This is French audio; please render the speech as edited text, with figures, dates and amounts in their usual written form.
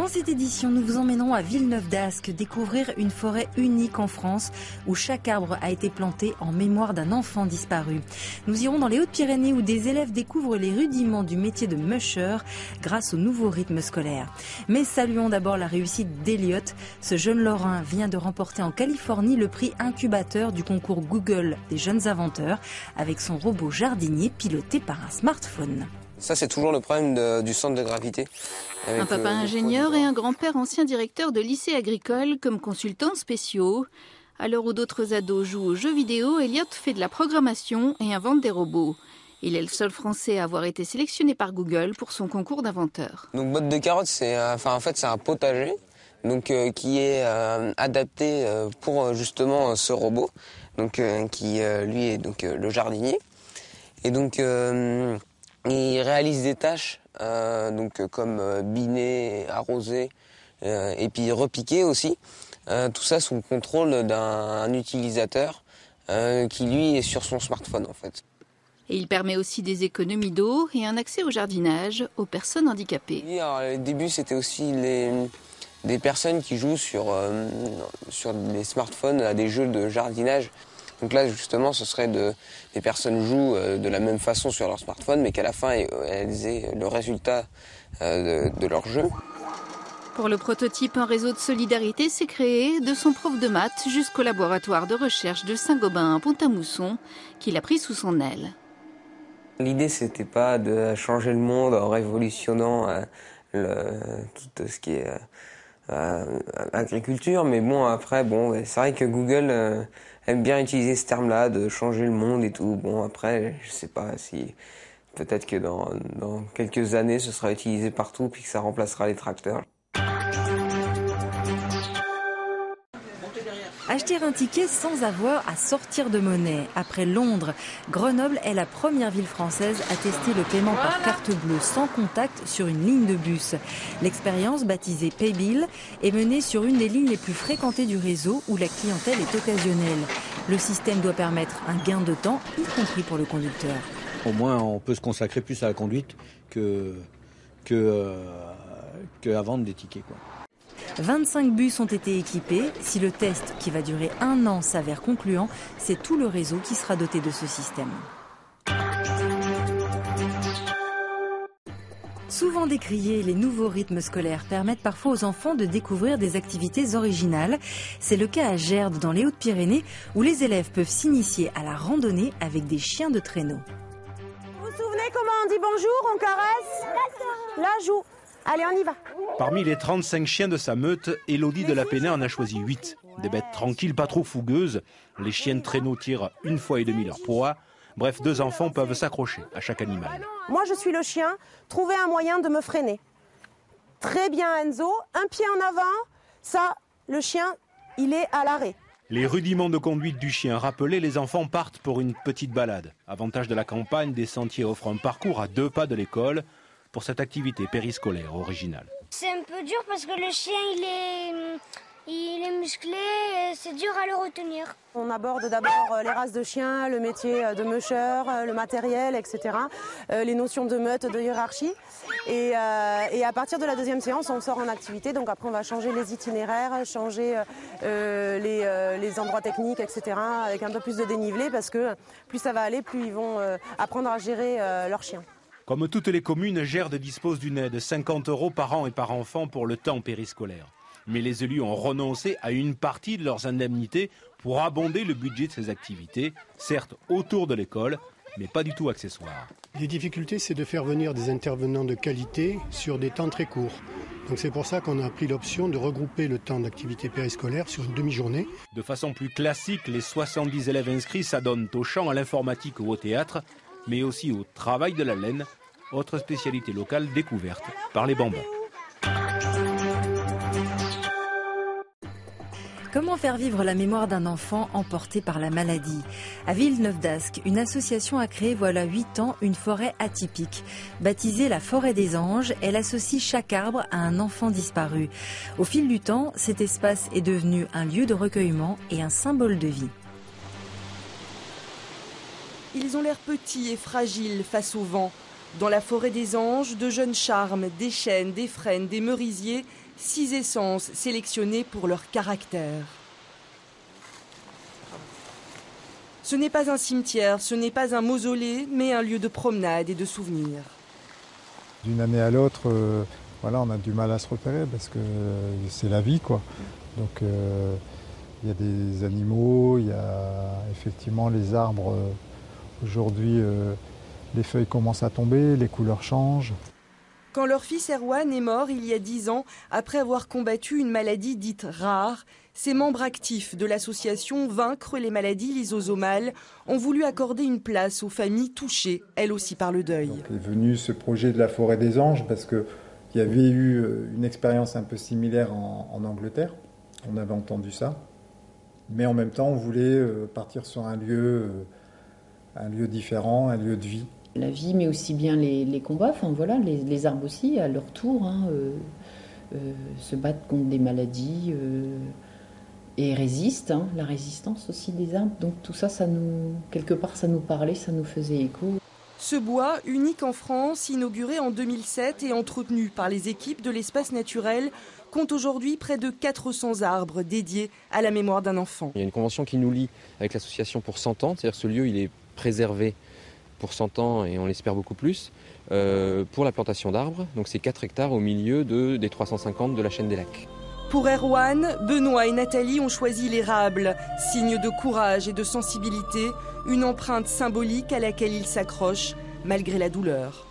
Dans cette édition, nous vous emmènerons à Villeneuve-d'Ascq découvrir une forêt unique en France où chaque arbre a été planté en mémoire d'un enfant disparu. Nous irons dans les Hautes-Pyrénées où des élèves découvrent les rudiments du métier de musher grâce au nouveau rythme scolaire. Mais saluons d'abord la réussite d'Eliott. Ce jeune Lorrain vient de remporter en Californie le prix incubateur du concours Google des jeunes inventeurs avec son robot jardinier piloté par un smartphone. Ça, c'est toujours le problème du centre de gravité. Un papa ingénieur et un grand-père ancien directeur de lycée agricole comme consultants spéciaux. À l'heure où d'autres ados jouent aux jeux vidéo, Eliott fait de la programmation et invente des robots. Il est le seul Français à avoir été sélectionné par Google pour son concours d'inventeur. Donc, botte de carottes, c'est un potager donc, qui est adapté pour justement ce robot, donc, qui lui est donc, le jardinier. Et donc, il réalise des tâches donc, comme biner, arroser et puis repiquer aussi. Tout ça sous le contrôle d'un utilisateur qui lui est sur son smartphone en fait. Et il permet aussi des économies d'eau et un accès au jardinage aux personnes handicapées. Oui, alors, au début, c'était aussi des personnes qui jouent sur les smartphones à des jeux de jardinage. Donc là, justement, ce serait des personnes jouent de la même façon sur leur smartphone, mais qu'à la fin, elles aient le résultat de leur jeu. Pour le prototype, un réseau de solidarité s'est créé de son prof de maths jusqu'au laboratoire de recherche de Saint-Gobain à Pont-à-Mousson, qu'il a pris sous son aile. L'idée, c'était pas de changer le monde en révolutionnant tout ce qui est agriculture, mais bon, après, c'est vrai que Google aime bien utiliser ce terme-là, de changer le monde et tout. Bon, après, je sais pas si... Peut-être que dans quelques années, ce sera utilisé partout, puis que ça remplacera les tracteurs. Acheter un ticket sans avoir à sortir de monnaie. Après Londres, Grenoble est la première ville française à tester le paiement par carte bleue sans contact sur une ligne de bus. L'expérience, baptisée Paybill, est menée sur une des lignes les plus fréquentées du réseau où la clientèle est occasionnelle. Le système doit permettre un gain de temps, y compris pour le conducteur. Au moins, on peut se consacrer plus à la conduite qu'à vendre des tickets, quoi. 25 bus ont été équipés. Si le test, qui va durer 1 an, s'avère concluant, c'est tout le réseau qui sera doté de ce système. Souvent décriés, les nouveaux rythmes scolaires permettent parfois aux enfants de découvrir des activités originales. C'est le cas à Gerde, dans les Hautes-Pyrénées, où les élèves peuvent s'initier à la randonnée avec des chiens de traîneau. Vous vous souvenez comment on dit bonjour, on caresse? La joue. Allez, on y va. Parmi les 35 chiens de sa meute, Élodie de la Pénée en a choisi 8. Des bêtes tranquilles, pas trop fougueuses. Les chiens de traîneau tirent 1,5 fois leur poids. Bref, 2 enfants peuvent s'accrocher à chaque animal. Moi, je suis le chien. Trouvez un moyen de me freiner. Très bien, Enzo. Un pied en avant. Ça, le chien, il est à l'arrêt. Les rudiments de conduite du chien rappelés, les enfants partent pour une petite balade. Avantage de la campagne, des sentiers offrent un parcours à 2 pas de l'école pour cette activité périscolaire originale. C'est un peu dur parce que le chien, il est musclé et c'est dur à le retenir. On aborde d'abord les races de chiens, le métier de musher, le matériel, etc. Les notions de meute, de hiérarchie. Et à partir de la 2e séance, on sort en activité. Donc après, on va changer les itinéraires, changer les endroits techniques, etc. avec un peu plus de dénivelé parce que plus ça va aller, plus ils vont apprendre à gérer leurs chiens. Comme toutes les communes, Gerde dispose d'une aide 50 € par an et par enfant pour le temps périscolaire. Mais les élus ont renoncé à une partie de leurs indemnités pour abonder le budget de ces activités, certes autour de l'école, mais pas du tout accessoires. Les difficultés, c'est de faire venir des intervenants de qualité sur des temps très courts. Donc c'est pour ça qu'on a pris l'option de regrouper le temps d'activité périscolaire sur une demi-journée. De façon plus classique, les 70 élèves inscrits s'adonnent au chant, à l'informatique ou au théâtre, mais aussi au travail de la laine, autre spécialité locale découverte par les Bambins. Comment faire vivre la mémoire d'un enfant emporté par la maladie? À Villeneuve-d'Ascq, une association a créé voilà 8 ans une forêt atypique. Baptisée la Forêt des Anges, elle associe chaque arbre à un enfant disparu. Au fil du temps, cet espace est devenu un lieu de recueillement et un symbole de vie. Ils ont l'air petits et fragiles face au vent. Dans la forêt des anges, de jeunes charmes, des chênes, des frênes, des merisiers 6 essences sélectionnées pour leur caractère. Ce n'est pas un cimetière, ce n'est pas un mausolée, mais un lieu de promenade et de souvenirs. D'une année à l'autre, voilà, on a du mal à se repérer parce que c'est la vie, quoi. Donc il y a des animaux, il y a effectivement les arbres. Aujourd'hui, les feuilles commencent à tomber, les couleurs changent. Quand leur fils Erwan est mort il y a 10 ans, après avoir combattu une maladie dite rare, ces membres actifs de l'association Vaincre les maladies lysosomales ont voulu accorder une place aux familles touchées, elles aussi par le deuil. Donc est venu ce projet de la forêt des anges parce qu'il y avait eu une expérience un peu similaire en Angleterre. On avait entendu ça. Mais en même temps, on voulait partir sur un lieu différent, un lieu de vie. La vie, mais aussi bien les combats, enfin voilà, les arbres aussi, à leur tour, se battent contre des maladies et résistent, la résistance aussi des arbres. Donc tout ça, quelque part, ça nous parlait, ça nous faisait écho. Ce bois, unique en France, inauguré en 2007 et entretenu par les équipes de l'espace naturel, compte aujourd'hui près de 400 arbres dédiés à la mémoire d'un enfant. Il y a une convention qui nous lie avec l'association pour 100 ans, c'est-à-dire ce lieu, il est préservé pour 100 ans et on l'espère beaucoup plus, pour la plantation d'arbres. Donc c'est 4 hectares au milieu des 350 de la chaîne des lacs. Pour Erwan, Benoît et Nathalie ont choisi l'érable, signe de courage et de sensibilité, une empreinte symbolique à laquelle ils s'accrochent malgré la douleur.